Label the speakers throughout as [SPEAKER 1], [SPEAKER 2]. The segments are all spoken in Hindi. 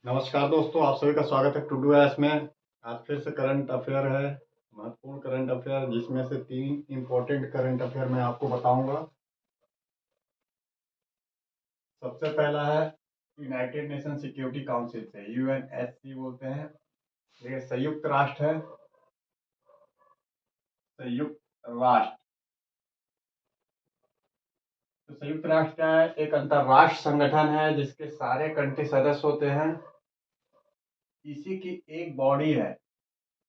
[SPEAKER 1] नमस्कार दोस्तों, आप सभी का स्वागत है टू डू एस में। आज फिर से करंट अफेयर है, महत्वपूर्ण करंट अफेयर, जिसमें से 3 इम्पोर्टेंट करंट अफेयर मैं आपको बताऊंगा। सबसे पहला है यूनाइटेड नेशन सिक्योरिटी काउंसिल से, यूएनएससी बोलते हैं। ये संयुक्त राष्ट्र है, संयुक्त राष्ट्र। तो संयुक्त राष्ट्र क्या है? एक अंतरराष्ट्रीय संगठन है जिसके सारे कंट्री सदस्य होते हैं। इसी की एक बॉडी है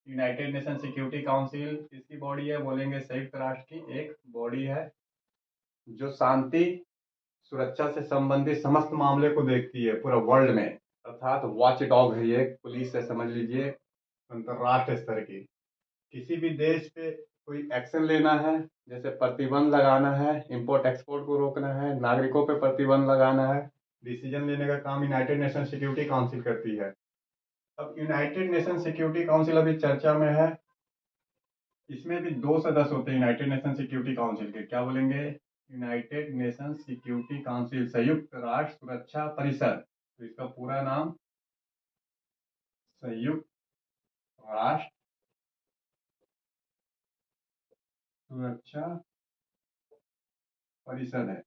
[SPEAKER 1] यूनाइटेड नेशन सिक्योरिटी काउंसिल। किसकी बॉडी है? बोलेंगे संयुक्त राष्ट्र की एक बॉडी है जो शांति सुरक्षा से संबंधित समस्त मामले को देखती है पूरा वर्ल्ड में। अर्थात वॉच डॉग है, ये पुलिस है समझ लीजिए, अंतरराष्ट्रीय स्तर की। किसी भी देश पे कोई एक्शन लेना है, जैसे प्रतिबंध लगाना है, इंपोर्ट एक्सपोर्ट को रोकना है, नागरिकों पे प्रतिबंध लगाना है, डिसीजन लेने का काम यूनाइटेड नेशन सिक्योरिटी काउंसिल करती है। अब यूनाइटेड नेशन सिक्योरिटी काउंसिल अभी चर्चा में है। इसमें भी 2 सदस्य होते हैं यूनाइटेड नेशन सिक्योरिटी काउंसिल के। क्या बोलेंगे? यूनाइटेड नेशन सिक्योरिटी काउंसिल, संयुक्त राष्ट्र सुरक्षा परिषद। तो इसका पूरा नाम संयुक्त राष्ट्र सुरक्षा परिषद है।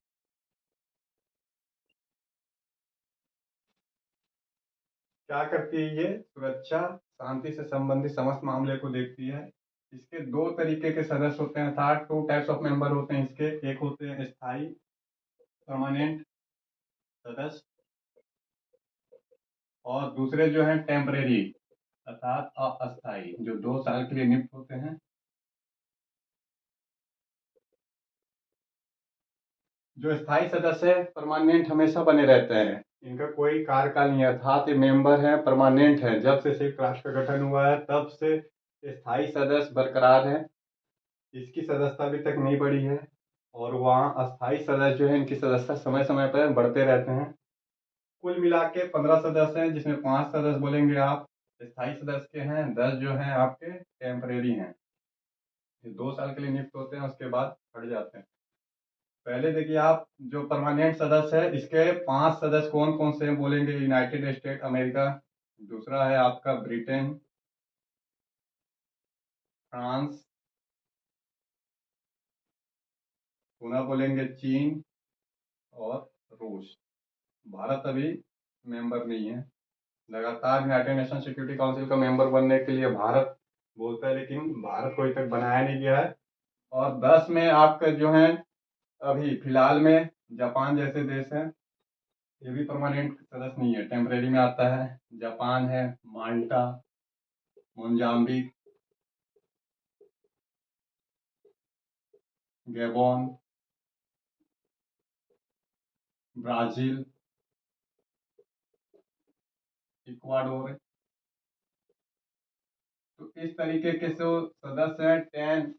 [SPEAKER 1] क्या करती है ये? सुरक्षा शांति से संबंधित समस्त मामले को देखती है। इसके 2 तरीके के सदस्य होते हैं, अर्थात 2 टाइप्स ऑफ मेंबर होते हैं इसके। एक होते हैं स्थायी परमानेंट सदस्य, और दूसरे जो हैं टेम्परेरी अर्थात अस्थायी, जो 2 साल के लिए नियुक्त होते हैं। जो स्थायी सदस्य है परमानेंट हमेशा बने रहते हैं, इनका कोई कार्यकाल नहीं है, अर्थात ये मेंबर है, परमानेंट है। जब से संयुक्त राष्ट्र का गठन हुआ है तब से स्थायी सदस्य बरकरार है, इसकी सदस्यता अभी तक नहीं बढ़ी है। और वहाँ अस्थायी सदस्य जो है, इनकी सदस्यता समय समय पर बढ़ते रहते हैं। कुल मिला के 15 सदस्य हैं, जिसमें 5 सदस्य बोलेंगे आप स्थायी सदस्य के हैं, 10 जो हैं आपके टेम्परेरी हैं। ये 2 साल के लिए नियुक्त होते हैं, उसके बाद हट जाते हैं। पहले देखिए आप, जो परमानेंट सदस्य है इसके 5 सदस्य कौन कौन से हैं? बोलेंगे यूनाइटेड स्टेट अमेरिका, दूसरा है आपका ब्रिटेन, फ्रांस, पुनः बोलेंगे चीन और रूस। भारत अभी मेंबर नहीं है। लगातार यूनाइटेड नेशन सिक्योरिटी काउंसिल का मेंबर बनने के लिए भारत बोलता है, लेकिन भारत को अभी तक बनाया नहीं गया है। और 10 में आपका जो है अभी फिलहाल में जापान जैसे देश हैं, ये भी परमानेंट सदस्य नहीं है, टेम्परेरी में आता है। जापान है, माल्टा, मोजाम्बिक, गैबोन, ब्राजील, इक्वाडोर। तो इस तरीके के जो सदस्य हैं 10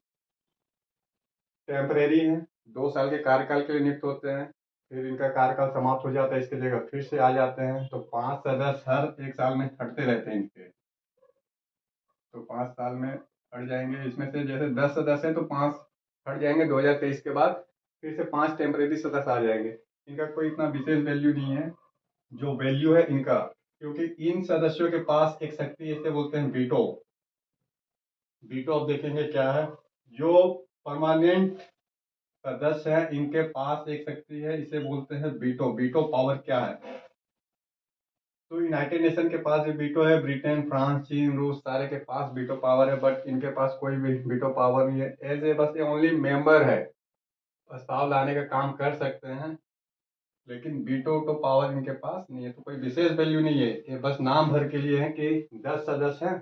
[SPEAKER 1] टेम्परेरी हैं, 2 साल के कार्यकाल के लिए नियुक्त होते हैं, फिर इनका कार्यकाल समाप्त हो जाता है, इसकी जगह फिर से आ जाते हैं। तो 5 सदस्य हर 1 साल में हटते रहते हैं इनके। तो 5 साल में हट जाएंगे। इसमें से जैसे 10 सदस्य हैं तो 5 हट जाएंगे 2023 के बाद, फिर से 5 टेम्परेरी सदस्य आ जाएंगे। इनका कोई इतना विशेष वैल्यू नहीं है। जो वैल्यू है इनका, क्योंकि इन सदस्यों के पास एक शक्ति, इसे बोलते हैं वीटो। वीटो आप देखेंगे क्या है। जो परमानेंट सदस्य है इनके पास एक शक्ति है, इसे बोलते हैं वीटो। वीटो पावर क्या है? तो यूनाइटेड नेशन के पास भी वीटो है, ब्रिटेन, फ्रांस, चीन, रूस सारे के पास वीटो पावर है, बट इनके पास कोई भी वीटो पावर नहीं है। एज ए बस ये ओनली मेंबर है, प्रस्ताव लाने का काम कर सकते हैं, लेकिन वीटो तो पावर इनके पास नहीं है। तो कोई विशेष वैल्यू नहीं है, ये बस नाम भर के लिए है कि 10 सदस्य हैं,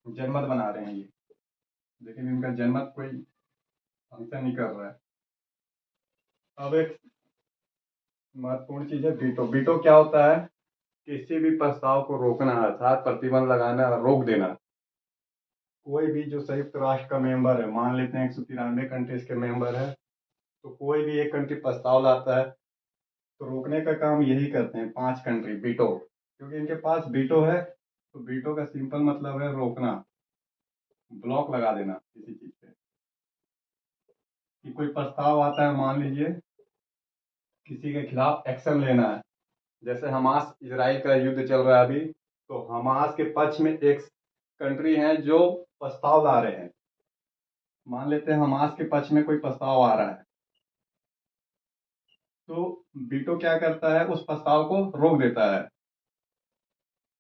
[SPEAKER 1] जनमत बना रहे हैं ये, लेकिन इनका जनमत कोई फंक्शन नहीं कर रहा है। अब एक महत्वपूर्ण चीज है वीटो। वीटो क्या होता है? किसी भी प्रस्ताव को रोकना, अर्थात प्रतिबंध लगाना, रोक देना। कोई भी जो संयुक्त राष्ट्र का मेंबर है, मान लेते हैं 193 कंट्रीज के मेंबर है, तो कोई भी एक कंट्री प्रस्ताव लाता है तो रोकने का काम यही करते हैं 5 कंट्री, वीटो। क्योंकि इनके पास वीटो है, तो वीटो का सिंपल मतलब है रोकना, ब्लॉक लगा देना किसी चीज पे। कि कोई प्रस्ताव आता है, मान लीजिए किसी के खिलाफ एक्शन लेना है, जैसे हमास इजराइल का युद्ध चल रहा है अभी, तो हमास के पक्ष में एक कंट्री है जो प्रस्ताव ला रहे हैं। मान लेते हैं हमास के पक्ष में कोई प्रस्ताव आ रहा है, तो वीटो क्या करता है, उस प्रस्ताव को रोक देता है।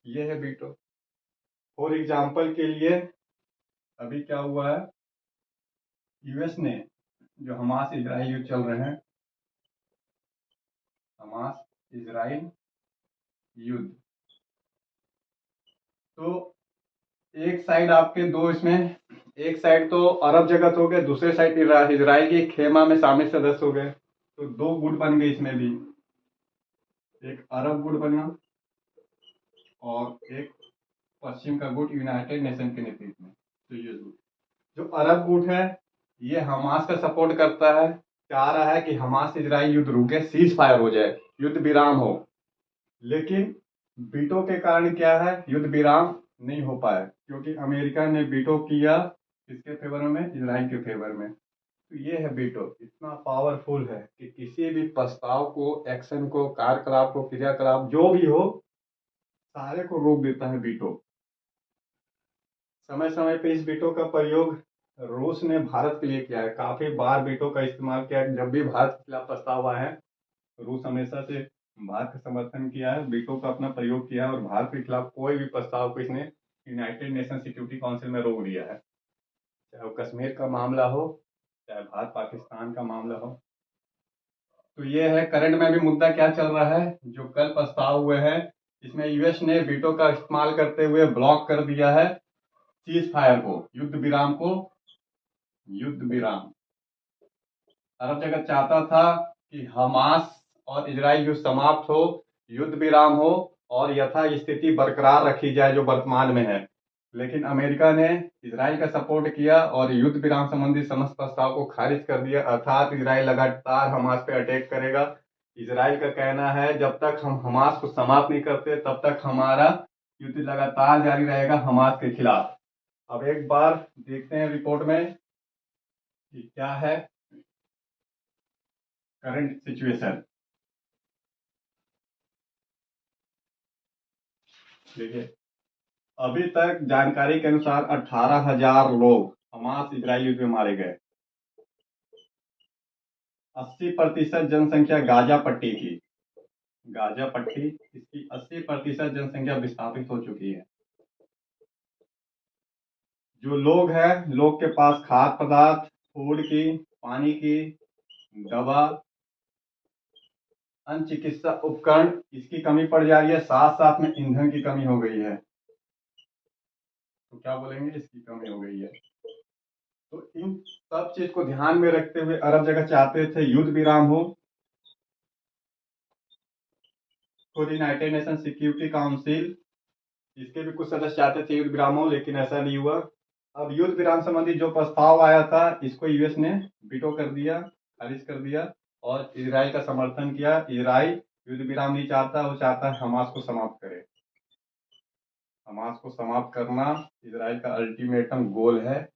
[SPEAKER 1] ये है वीटो। फॉर एग्जाम्पल के लिए अभी क्या हुआ है, यूएस ने जो हमास इजराइल युद्ध चल रहे हैं, हमास इजराइल युद्ध, तो एक साइड आपके दो इसमें, एक साइड तो अरब जगत हो गए, दूसरे साइड इजराइल की खेमा में शामिल सदस्य हो गए, तो दो गुट बन गए इसमें भी। एक अरब गुट बना और एक पश्चिम का गुट यूनाइटेड नेशन के नेतृत्व में। तो ये जो अरब गुट है, ये हमास का सपोर्ट करता है, चाह रहा है कि हमास इजराइल युद्ध रुके, सीज फायर हो जाए, युद्ध विराम हो। लेकिन वीटो के कारण क्या है, युद्ध विराम नहीं हो पाया, क्योंकि अमेरिका ने वीटो किया किसके फेवर में, इजराइल के फेवर में। तो ये है वीटो, इतना पावरफुल है कि किसी भी प्रस्ताव को, एक्शन को, कार्यकलाप को, क्रियाकलाप जो भी हो, सारे को रोक देता है वीटो। समय समय पे इस वीटो का प्रयोग रूस ने भारत के लिए किया है, काफी बार वीटो का इस्तेमाल किया है। जब भी भारत के खिलाफ प्रस्ताव आए हैं, रूस हमेशा से भारत का समर्थन किया है, वीटो का अपना प्रयोग किया है, और भारत के खिलाफ कोई भी प्रस्ताव को इसने यूनाइटेड नेशन सिक्योरिटी काउंसिल में रोक दिया है, चाहे वो कश्मीर का मामला हो, चाहे भारत पाकिस्तान का मामला हो। तो ये है करंट में भी मुद्दा क्या चल रहा है, जो कल प्रस्ताव हुए हैं, इसमें यूएस ने वीटो का इस्तेमाल करते हुए ब्लॉक कर दिया है सीज फायर को, युद्ध विराम को। युद्ध विराम अरब जगत चाहता था कि हमास और इजराइल युद्ध समाप्त हो, युद्ध विराम हो और यथा स्थिति बरकरार रखी जाए जो वर्तमान में है। लेकिन अमेरिका ने इजराइल का सपोर्ट किया और युद्ध विराम संबंधी समस्त प्रस्ताव को खारिज कर दिया, अर्थात इजराइल लगातार हमास पे अटैक करेगा। इजराइल का कहना है जब तक हम हमास को समाप्त नहीं करते तब तक हमारा युद्ध लगातार जारी रहेगा हमास के खिलाफ। अब एक बार देखते हैं रिपोर्ट में कि क्या है करंट सिचुएशन। देखिए, अभी तक जानकारी के अनुसार 18,000 लोग हमास इजराइल युद्ध में मारे गए। 80% जनसंख्या गाजा पट्टी की, गाजा पट्टी, इसकी 80% जनसंख्या विस्थापित हो चुकी है। जो लोग हैं, लोग के पास खाद्य पदार्थ, फूड की, पानी की, दवा, अन्य चिकित्सा उपकरण, इसकी कमी पड़ जा रही है, साथ साथ में ईंधन की कमी हो गई है। तो क्या बोलेंगे, इसकी कमी हो गई है। तो इन सब चीज को ध्यान में रखते हुए अरब जगत चाहते थे युद्ध विराम हो, खुद यूनाइटेड नेशन सिक्योरिटी काउंसिल, इसके भी कुछ सदस्य चाहते थे युद्ध विराम हो, लेकिन ऐसा नहीं हुआ। अब युद्ध विराम संबंधी जो प्रस्ताव आया था, इसको यूएस ने वीटो कर दिया, खारिज कर दिया और इजराइल का समर्थन किया। इजराइल युद्ध विराम नहीं चाहता, वो चाहता है हमास को समाप्त करे। हमास को समाप्त करना इजराइल का अल्टीमेटम गोल है।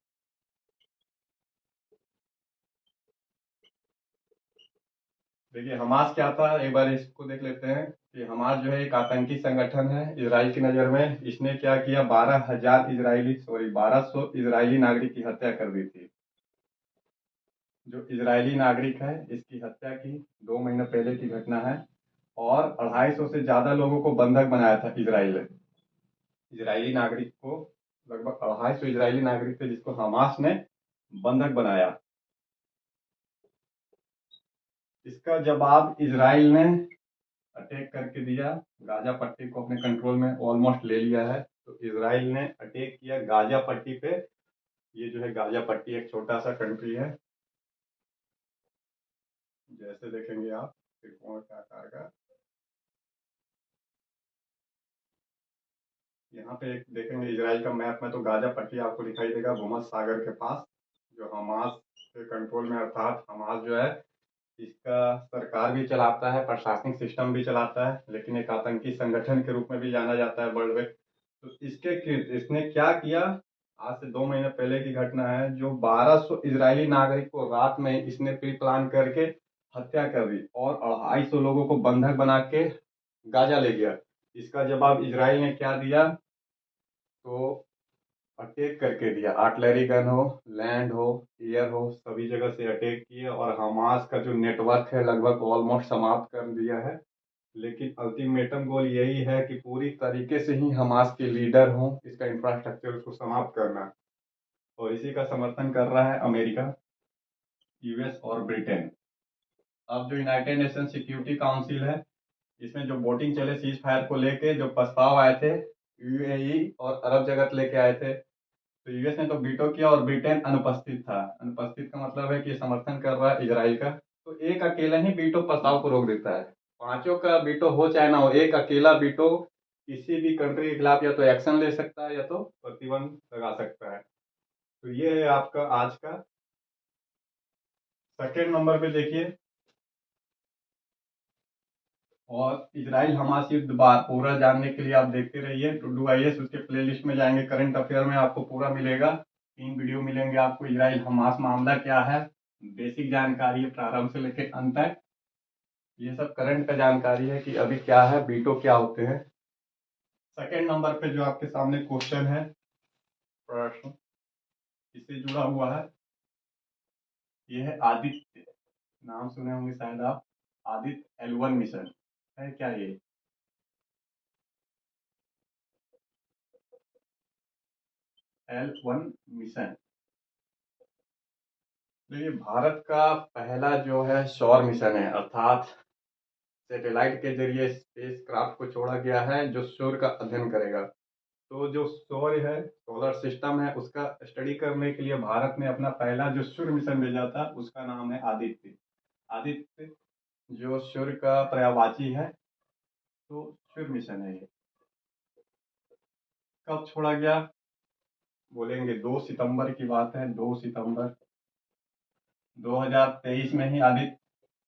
[SPEAKER 1] देखिए हमास क्या था, एक बार इसको देख लेते हैं कि हमास जो है एक आतंकी संगठन है इजराइल की नज़र में। इसने क्या किया, 1200 इजरायली नागरिक की हत्या कर दी थी। जो इजरायली नागरिक है इसकी हत्या की 2 महीने पहले की घटना है, और 250 से ज़्यादा लोगों को बंधक बनाया था इजराइल ने। इजरायली नागरिक को, लगभग 250 इजरायली नागरिक थे जिसको हमास ने बंधक बनाया। इसका जवाब इजराइल ने अटैक करके दिया, गाजा पट्टी को अपने कंट्रोल में ऑलमोस्ट ले लिया है। तो इजराइल ने अटैक किया गाजा पट्टी पे। ये जो है गाजा पट्टी एक छोटा सा कंट्री है, जैसे देखेंगे आप त्रिकोण के आकार का। यहाँ पे एक देखेंगे इजराइल का मैप में, तो गाजा पट्टी आपको दिखाई देगा भूमध्य सागर के पास, जो हमास के कंट्रोल में, अर्थात हमास जो है इसका सरकार भी चलाता है, प्रशासनिक सिस्टम भी चलाता है, लेकिन एक आतंकी संगठन के रूप में भी जाना जाता है वर्ल्ड में। तो इसने क्या किया, आज से 2 महीने पहले की घटना है, जो 1200 इजरायली नागरिक को रात में इसने प्री प्लान करके हत्या कर दी और 250 लोगों को बंधक बना के गाजा ले गया। इसका जवाब इजराइल ने क्या दिया, तो अटैक करके दिया। आर्टिलरी गन हो, लैंड हो, एयर हो, सभी जगह से अटैक किए और हमास का जो नेटवर्क है लगभग ऑलमोस्ट समाप्त कर दिया है। लेकिन अल्टीमेटम गोल यही है कि पूरी तरीके से ही हमास के लीडर हों, इसका इंफ्रास्ट्रक्चर उसको समाप्त करना। और इसी का समर्थन कर रहा है अमेरिका, यूएस और ब्रिटेन। अब जो यूनाइटेड नेशन सिक्योरिटी काउंसिल है, इसमें जो वोटिंग चले सीज फायर को लेके, जो प्रस्ताव आए थे यूएई और अरब जगत लेके आए थे, तो यूएस ने तो वीटो किया और ब्रिटेन अनुपस्थित था। अनुपस्थित का मतलब है कि समर्थन कर रहा है इजराइल का। तो एक अकेला ही वीटो प्रस्ताव को रोक देता है। पांचों का वीटो हो चाहे ना हो, एक अकेला वीटो किसी भी कंट्री के खिलाफ या तो एक्शन ले सकता है या तो प्रतिबंध लगा सकता है। तो ये है आपका आज का। सेकेंड नंबर पे देखिए, और इजराइल हमास युद्ध बार पूरा जानने के लिए आप देखते रहिए टुडू आईएएस, उसके प्लेलिस्ट में जाएंगे, करंट अफेयर में आपको पूरा मिलेगा। 3 वीडियो मिलेंगे आपको, इजराइल हमास मामला क्या है, बेसिक जानकारी है प्रारंभ से लेकर अंत तक। ये सब करंट का जानकारी है कि अभी क्या है, वीटो क्या होते हैं। सेकेंड नंबर पे जो आपके सामने क्वेश्चन है, प्रश्न इससे जुड़ा हुआ है, ये है आदित्य। नाम सुने होंगे शायद आप, आदित्य L1 मिशन है क्या ये? L1 मिशन, तो ये भारत का पहला जो है सौर मिशन है, अर्थात सैटेलाइट के जरिए स्पेस क्राफ्ट को छोड़ा गया है जो सूर्य का अध्ययन करेगा। तो जो सूर्य है, सोलर सिस्टम है, उसका स्टडी करने के लिए भारत ने अपना पहला जो सूर्य मिशन भेजा था, उसका नाम है आदित्य। आदित्य जो सूर्य का पर्यायवाची है, तो सूर्य मिशन है ये। कब छोड़ा गया, बोलेंगे 2 सितंबर की बात है। 2 सितंबर 2023 में ही आदित्य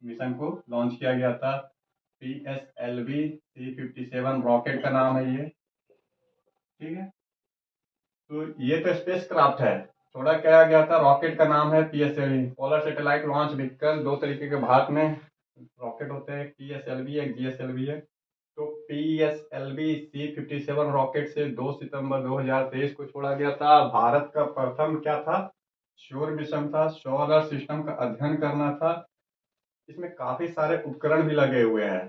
[SPEAKER 1] मिशन को लॉन्च किया गया था। PSLV C57 रॉकेट का नाम है ये, ठीक है। तो ये तो स्पेस क्राफ्ट है, थोड़ा क्या गया था, रॉकेट का नाम है PSLV, polar satellite launch vehicle. दो तरीके के भारत में रॉकेट होते हैं, PSLV एक GSLV है। तो PSLV C57 रॉकेट से 2 सितंबर 2023 को छोड़ा गया था। भारत का प्रथम क्या था, सौर मिशन था, सोलर सिस्टम का अध्ययन करना था। इसमें काफी सारे उपकरण भी लगे हुए हैं।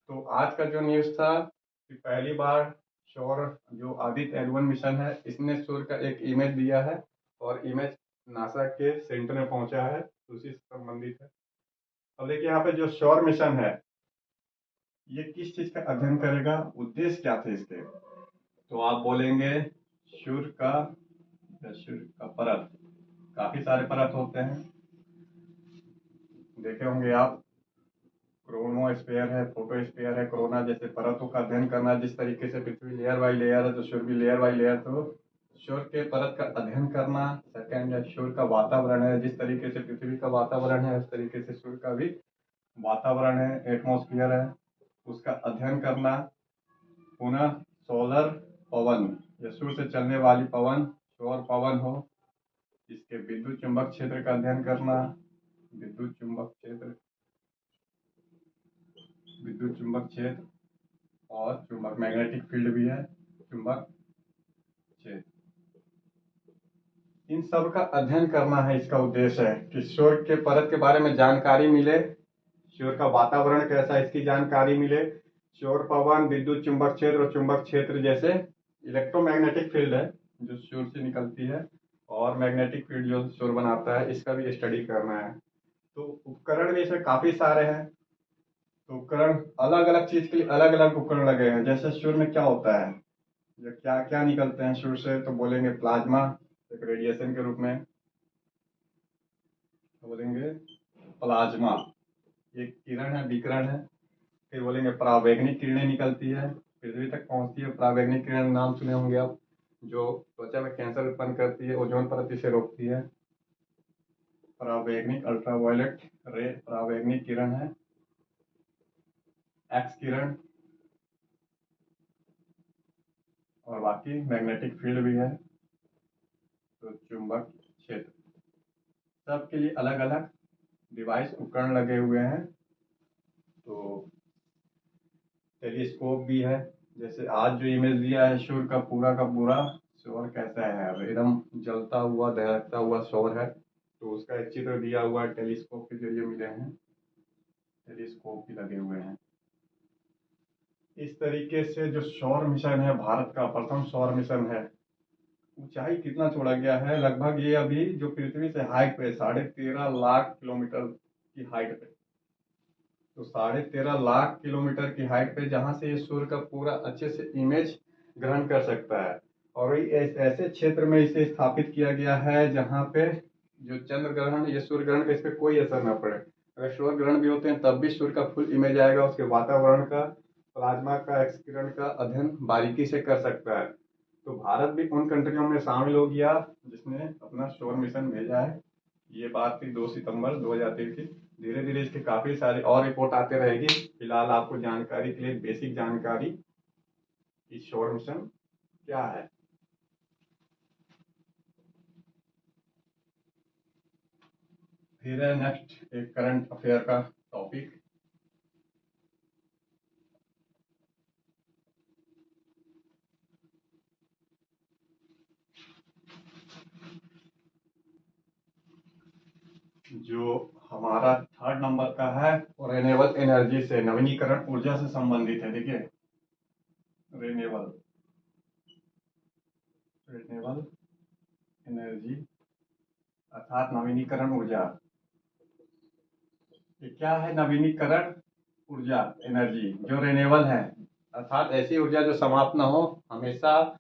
[SPEAKER 1] तो आज का जो न्यूज था कि पहली बार सौर जो आदित्य L1 मिशन है, इसने सूर्य का एक इमेज दिया है और इमेज नासा के सेंटर में पहुंचा है, उसी से संबंधित है। अब देखिए यहाँ पे जो सौर मिशन है, ये किस चीज का अध्ययन करेगा, उद्देश्य क्या थे इसके, तो आप बोलेंगे सूर्य का, सूर्य का परत, काफी सारे परत होते हैं, देखे होंगे आप। क्रोनोस्फीयर है, फोटोस्फीयर है, कोरोना जैसे परतों का अध्ययन करना। जिस तरीके से पृथ्वी लेयर बाई लेयर है, तो सूर्य भी लेयर बाई लेयर, तो सूर्य के परत का अध्ययन करना। सेकंड है सूर्य का वातावरण है, जिस तरीके से पृथ्वी का वातावरण है उस तरीके से सूर्य का भी वातावरण है, एटमोस्फियर है, उसका अध्ययन करना। पुनः सोलर पवन, या सूर्य से चलने वाली पवन, सौर पवन हो, इसके विद्युत चुंबक क्षेत्र का अध्ययन करना। विद्युत चुंबक क्षेत्र, विद्युत चुंबक क्षेत्र और चुंबक, मैग्नेटिक फील्ड भी है, चुंबक क्षेत्र, इन सब का अध्ययन करना है। इसका उद्देश्य है कि सूर्य के परत के बारे में जानकारी मिले, सूर्य का वातावरण कैसा है इसकी जानकारी मिले, सौर पवन, विद्युत चुंबक क्षेत्र और चुंबक क्षेत्र जैसे इलेक्ट्रोमैग्नेटिक फील्ड है जो सूर्य से निकलती है, और मैग्नेटिक फील्ड जो सूर्य बनाता है, इसका भी स्टडी करना है। तो उपकरण भी इसमें काफी सारे हैं। तो उपकरण अलग अलग चीज के लिए अलग अलग उपकरण लगे हैं। जैसे सूर्य में क्या होता है, या क्या क्या निकलते हैं सूर्य से, तो बोलेंगे प्लाज्मा एक रेडिएशन के रूप में, तो बोलेंगे प्लाज्मा एक किरण है, विकिरण है। फिर बोलेंगे परावैंगनिक किरणें निकलती है, पृथ्वी तक पहुंचती है। परावैंगनिक किरण नाम सुने होंगे आप, जो त्वचा में कैंसर उत्पन्न करती है, ओजोन परत इसे रोकती है। परावैंगनिक अल्ट्रावायलेट रे परावैंगनिक किरण है। एक्स किरण, और बाकी मैग्नेटिक फील्ड भी है। तो चुंबक क्षेत्र, सबके लिए अलग अलग डिवाइस उपकरण लगे हुए हैं। तो टेलीस्कोप भी है। जैसे आज जो इमेज दिया है सूर्य का पूरा सौर कैसा है, एकदम जलता हुआ दहकता हुआ सौर है। तो उसका एक चित्र दिया हुआ है, टेलीस्कोप के जरिए मिले हैं, टेलीस्कोप भी लगे हुए हैं। इस तरीके से जो सौर मिशन है, भारत का प्रथम सौर मिशन है, ऊंचाई कितना छोड़ा गया है, लगभग ये अभी जो पृथ्वी से हाइट पे 13.5 लाख किलोमीटर की हाइट पे, तो 13.5 लाख किलोमीटर की हाइट पे जहां से ये सूर्य का पूरा अच्छे से इमेज ग्रहण कर सकता है। और ऐसे क्षेत्र में इसे स्थापित किया गया है जहां पे जो चंद्र ग्रहण या सूर्य ग्रहण का इस पर कोई असर न पड़े। अगर सूर्य ग्रहण भी होते हैं तब भी सूर्य का फुल इमेज आएगा, उसके वातावरण का, प्लाज्मा का, एक्सकिरण का अध्ययन बारीकी से कर सकता है। तो भारत भी उन कंट्रियों में शामिल हो गया जिसने अपना सौर मिशन भेजा है। ये बात थी 2 सितंबर 2023 की। धीरे धीरे इसके काफी सारी और रिपोर्ट आते रहेगी। फिलहाल आपको जानकारी के लिए बेसिक जानकारी कि सौर मिशन क्या है। फिर है नेक्स्ट एक करंट अफेयर का टॉपिक। जो हमारा थर्ड नंबर का है रिन्यूएबल एनर्जी से, नवीनीकरण ऊर्जा से संबंधित है। देखिए, रिन्यूएबल रिन्यूएबल एनर्जी अर्थात नवीनीकरण ऊर्जा। ये क्या है? नवीनीकरण ऊर्जा एनर्जी जो रिन्यूएबल है, अर्थात ऐसी ऊर्जा जो समाप्त न हो, हमेशा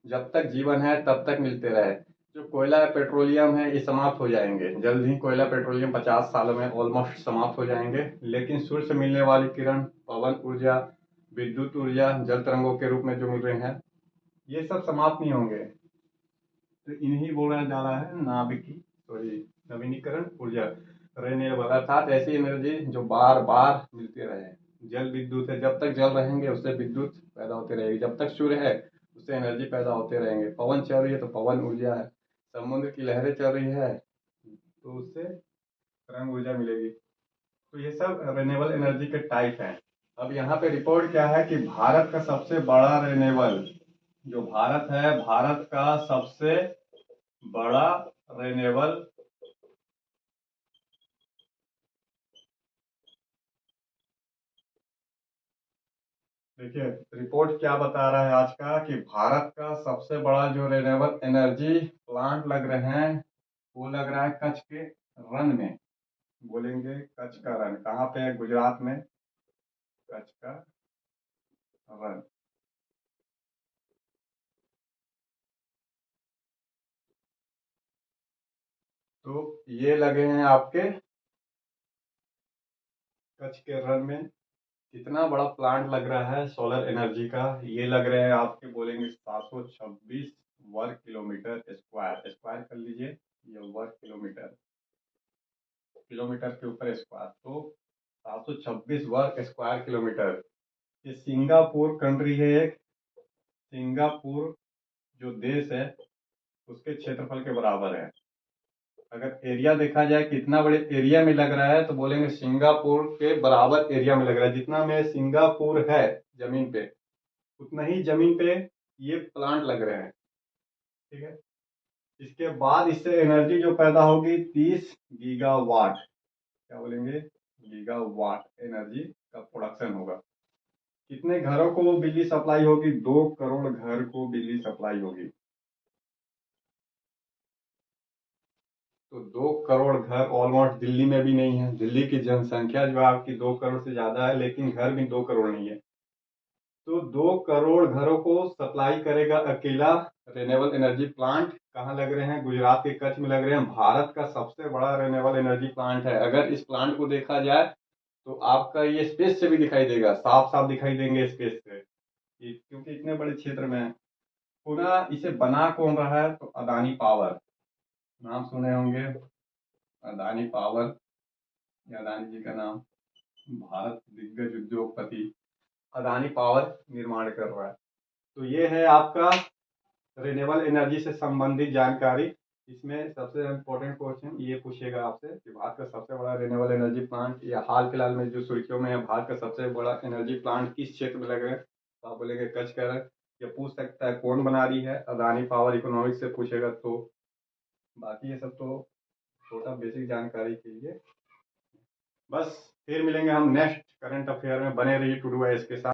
[SPEAKER 1] जब तक जीवन है तब तक मिलते रहे। जो कोयला है, पेट्रोलियम है, ये समाप्त हो जाएंगे जल्द ही। कोयला पेट्रोलियम 50 सालों में ऑलमोस्ट समाप्त हो जाएंगे। लेकिन सूर्य से मिलने वाली किरण, पवन ऊर्जा, विद्युत ऊर्जा, जल तरंगों के रूप में जो मिल रहे हैं, ये सब समाप्त नहीं होंगे। तो इन्हीं बोला जा रहा है नाभिकी सॉरी नवीनीकरण ऊर्जा, रिन्यूएबल अर्थात ऐसी एनर्जी जो बार बार मिलती रहे। जल विद्युत है, जब तक जल रहेंगे उससे विद्युत पैदा होती रहेगी, जब तक सूर्य है उससे एनर्जी पैदा होते रहेंगे। पवन चल रही है तो पवन ऊर्जा है, समुद्र की लहरें चल रही है तो उससे तरंग ऊर्जा मिलेगी। तो ये सब रिन्यूएबल एनर्जी के टाइप हैं। अब यहाँ पे रिपोर्ट क्या है कि भारत का सबसे बड़ा रिन्यूएबल, जो भारत है, भारत का सबसे बड़ा रिन्यूएबल देखिए रिपोर्ट क्या बता रहा है आज का कि भारत का सबसे बड़ा जो रिन्यूएबल एनर्जी प्लांट लग रहे हैं वो लग रहा है कच्छ के रन में। बोलेंगे कच्छ का रन कहाँ पे है? गुजरात में, कच्छ का रन। तो ये लगे हैं आपके कच्छ के रन में। कितना बड़ा प्लांट लग रहा है सोलर एनर्जी का? ये लग रहे हैं आपके, बोलेंगे 726 वर्ग किलोमीटर स्क्वायर। स्क्वायर कर लीजिए, ये वर्ग किलोमीटर, किलोमीटर के ऊपर स्क्वायर, तो 726 वर्ग स्क्वायर किलोमीटर। ये सिंगापुर कंट्री है एक, सिंगापुर जो देश है उसके क्षेत्रफल के बराबर है। अगर एरिया देखा जाए कितना बड़े एरिया में लग रहा है तो बोलेंगे सिंगापुर के बराबर एरिया में लग रहा है। जितना में सिंगापुर है जमीन पे, उतना ही जमीन पे ये प्लांट लग रहे हैं। ठीक है, इसके बाद इससे एनर्जी जो पैदा होगी 30 गीगावाट, क्या बोलेंगे, गीगावाट एनर्जी का प्रोडक्शन होगा। कितने घरों को बिजली सप्लाई होगी? 2 करोड़ घर को बिजली सप्लाई होगी। तो 2 करोड़ घर ऑलमोस्ट दिल्ली में भी नहीं है। दिल्ली की जनसंख्या जो है आपकी 2 करोड़ से ज्यादा है, लेकिन घर भी 2 करोड़ नहीं है। तो 2 करोड़ घरों को सप्लाई करेगा अकेला रिन्यूएबल एनर्जी प्लांट। कहाँ लग रहे हैं? गुजरात के कच्छ में लग रहे हैं। भारत का सबसे बड़ा रिन्यूएबल एनर्जी प्लांट है। अगर इस प्लांट को देखा जाए तो आपका ये स्पेस से भी दिखाई देगा, साफ साफ दिखाई देंगे स्पेस से, क्योंकि इतने बड़े क्षेत्र में है। पूरा इसे बना कौन रहा है? तो अदानी पावर, नाम सुने होंगे, अदानी पावर, ये अदानी जी का नाम, भारत दिग्गज उद्योगपति अदानी पावर निर्माण कर रहा है। तो ये है आपका रिन्यूएबल एनर्जी से संबंधित जानकारी। इसमें सबसे इम्पोर्टेंट क्वेश्चन ये पूछेगा आपसे कि भारत का सबसे बड़ा रिन्यूएबल एनर्जी प्लांट या हाल फिलहाल में जो सुर्खियों में है, भारत का सबसे बड़ा एनर्जी प्लांट किस क्षेत्र में लगे, तो आप बोलेंगे कच्छ कर। ये पूछ सकता है कौन बना रही है, अदानी पावर इकोनॉमिक्स से पूछेगा तो। बाकी ये सब तो छोटा बेसिक जानकारी के लिए बस। फिर मिलेंगे हम नेक्स्ट करंट अफेयर में, बने रहिए टू डू के साथ।